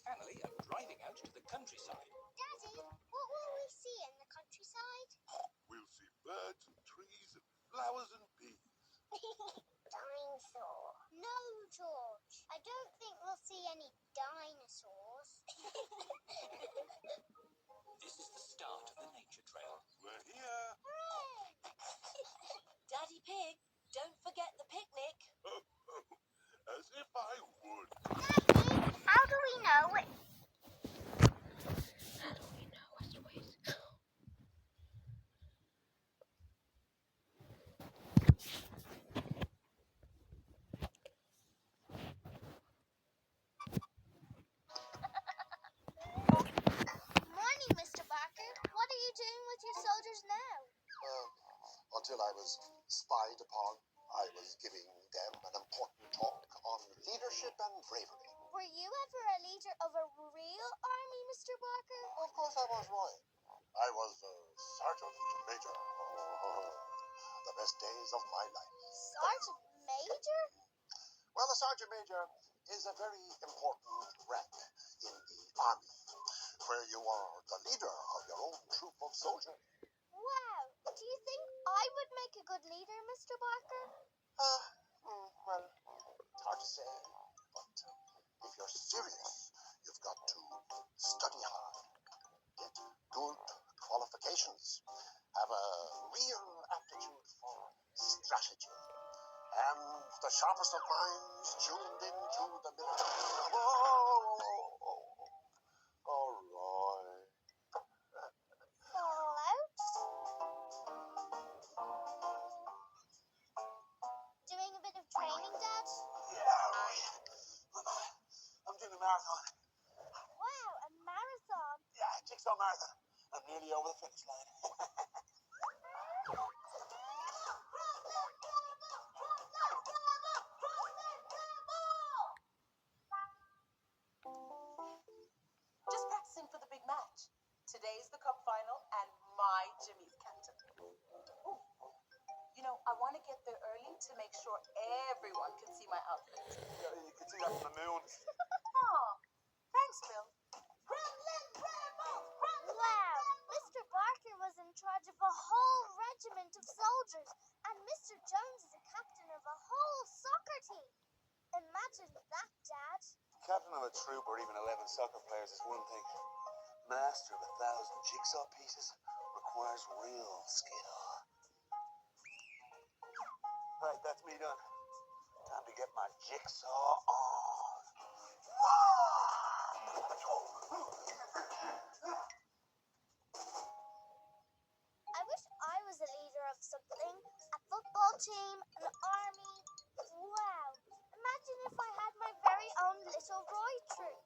family are driving out to the countryside. Daddy, what will we see in the countryside? We'll see birds and trees and flowers and bees. Dinosaur. No, George. I don't think we'll see any dinosaurs. This is the start of the nature trail. We're here. Hooray! Daddy Pig, don't forget the picnic. As if I would. Daddy, how do we know it? Morning, Mr. Barker. What are you doing with your soldiers now? Until I was spied upon, I was giving them an important talk on leadership and bravery. Were you ever a leader of a real army, Mr. Barker? Of course I was, Roy. I was Sergeant Major. The best days of my life. Sergeant Major? Well, a Sergeant Major is a very important rank in the army, where you are the leader of your own troop of soldiers. Wow. Do you think I would make a good leader, Mr. Barker? Well, it's hard to say, but if you're serious, you've got to study hard, get good qualifications, have a real aptitude for strategy, and the sharpest of minds tuned into the military. Oh, Roy. Fallout? Doing a bit of training, Dad? Yeah, Roy. I'm doing a marathon. Wow, a marathon. Yeah, jigsaw marathon. I'm nearly over the finish line. Just practicing for the big match. Today's the cup final, and my Jimmy's captain. Ooh. You know, I want to get there early to make sure everyone can see my outfit. Yeah, you can see that from the moon. Oh, thanks, Bill. Wow, Mr. Barker was in charge of a whole regiment of soldiers, and Mr. Jones is a captain of a whole soccer team. Imagine that, Dad. Captain of a troop or even 11 soccer players is one thing. Master of 1,000 jigsaw pieces requires real skill. Right, that's me done. Time to get my jigsaw on. I wish I was a leader of something. A football team, an army. Wow. Imagine if I had my very own little Roy troop.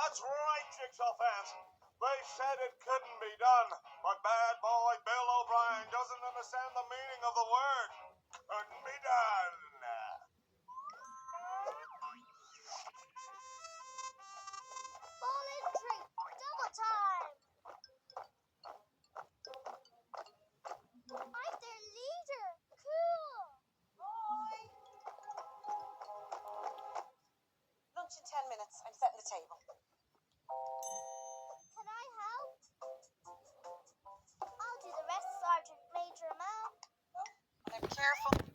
That's right, Jigsaw fans. They said it couldn't be done, but bad boy Bill O'Brien doesn't understand the meaning of the word. Couldn't be done. Ball entry. Double time. I'm their leader. Cool. Roy! Lunch in 10 minutes. I'm setting the table. Can I help? I'll do the rest, Sergeant Major Mal. I'm careful.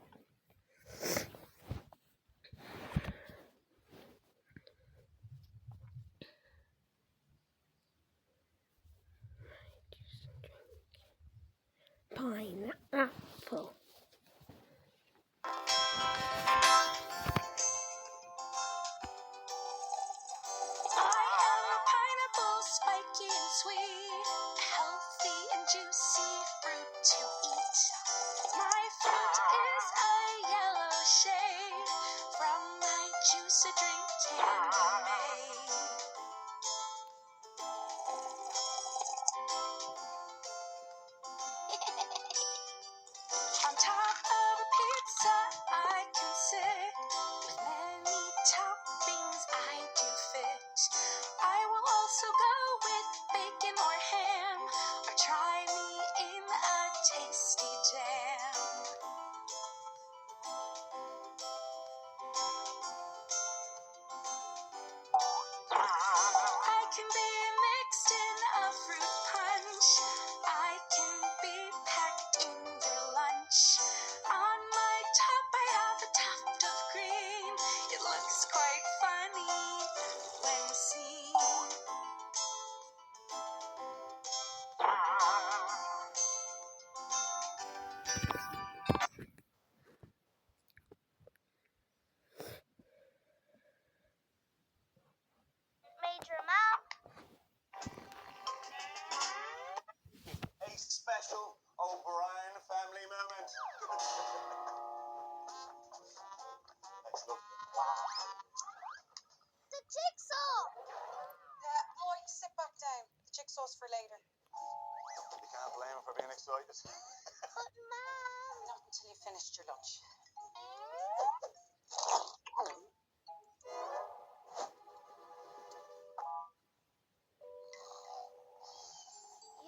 Pineapple. I am a pineapple, spiky and sweet, healthy and juicy fruit to eat. My fruit is a yellow shade, from my juice a drink can be made. On top of a pizza So go with bacon or ham, or try me in a tasty jam. I can be mixed in a fruit punch. I can be packed in your lunch. On my top I have a tuft of green. It looks quite funny when seen. Major Mom. A special O'Brien family moment. Let's look. The jigsaw. Boy, sit back down. The jigsaw's for later. You can't blame him for being excited. But Mom. Not until you finished your lunch.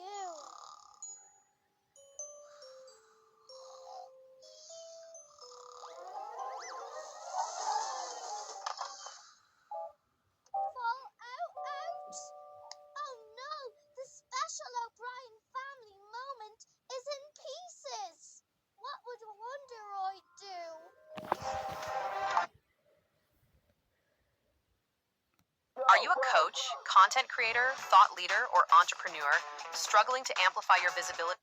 You. Fall out. Oh no, the special O'Brien family moment is in pieces. What would Wonderoid do? Are you a coach, content creator, thought leader, or entrepreneur struggling to amplify your visibility?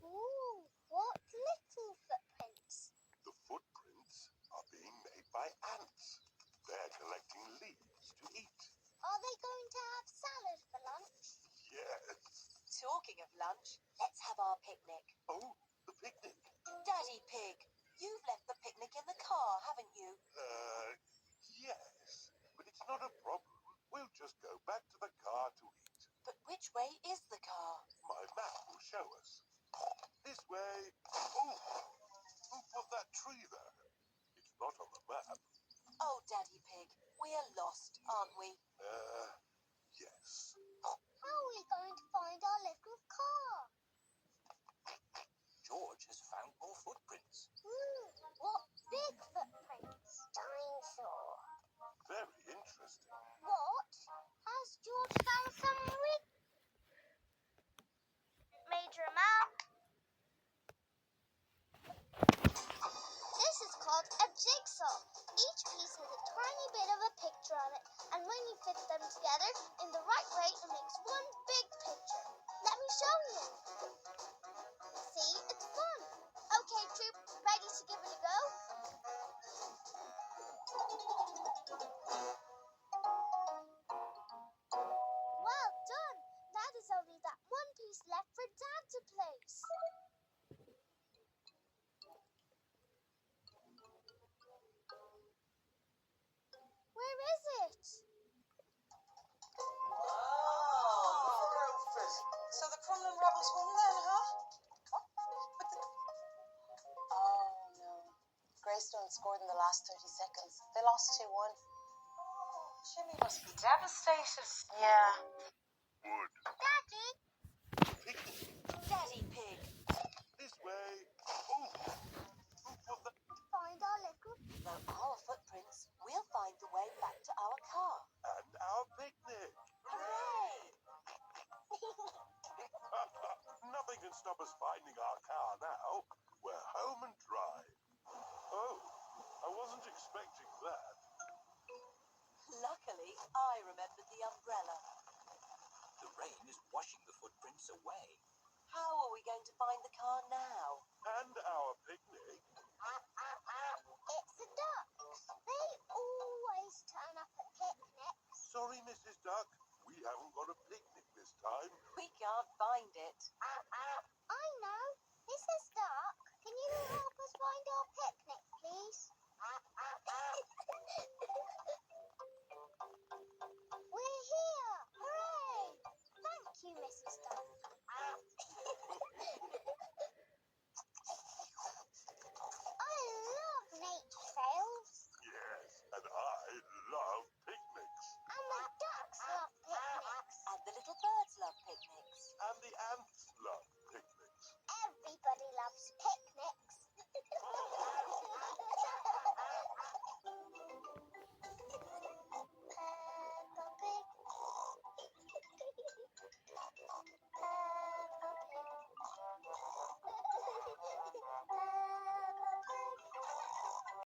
Ooh, what little footprints. The footprints are being made by ants. They're collecting leaves to eat. Are they going to have salad for lunch? Yes. Talking of lunch, let's have our picnic. Oh, the picnic. Daddy Pig, you've left the picnic in the car, haven't you? Yes. But it's not a problem. We'll just go back to the car to eat. But which way is the car? My map will show us. This way. Oh, who put that tree there? It's not on the map. Oh, Daddy Pig, we're lost, aren't we? Yes. How are we going to find our little car? George has found more footprints. What big footprints? Dinosaur. Very interesting. What? Has George found some Major Mom? This is called a jigsaw. Each piece has a tiny bit of a picture on it, and when you fit them together in the right way, it makes one big picture. Let me show you. See, it's fun. Okay, troop, ready to give it a go? Well done. That is only that one piece left for Dad to place. Where is it? So the Crumlin rebels won then, huh? Oh, no. Greystone scored in the last 30 seconds. They lost 2-1. Jimmy must be devastated. Yeah. Wood. Daddy? Daddy Pig. This way. Oh, who put that? Find our little... Now our footprints, we'll find the way back to our car. And our picnic. Hooray! Nothing can stop us finding our car now. We're home and dry. Oh, I wasn't expecting that. Luckily, I remembered the umbrella. The rain is washing the footprints away. How are we going to find the car now? And our picnic. It's the ducks. They always turn up at picnics. Sorry, Mrs. Duck. We haven't got a picnic this time. We can't find it. I know. Mrs. Duck, can you help us find our picnic, please?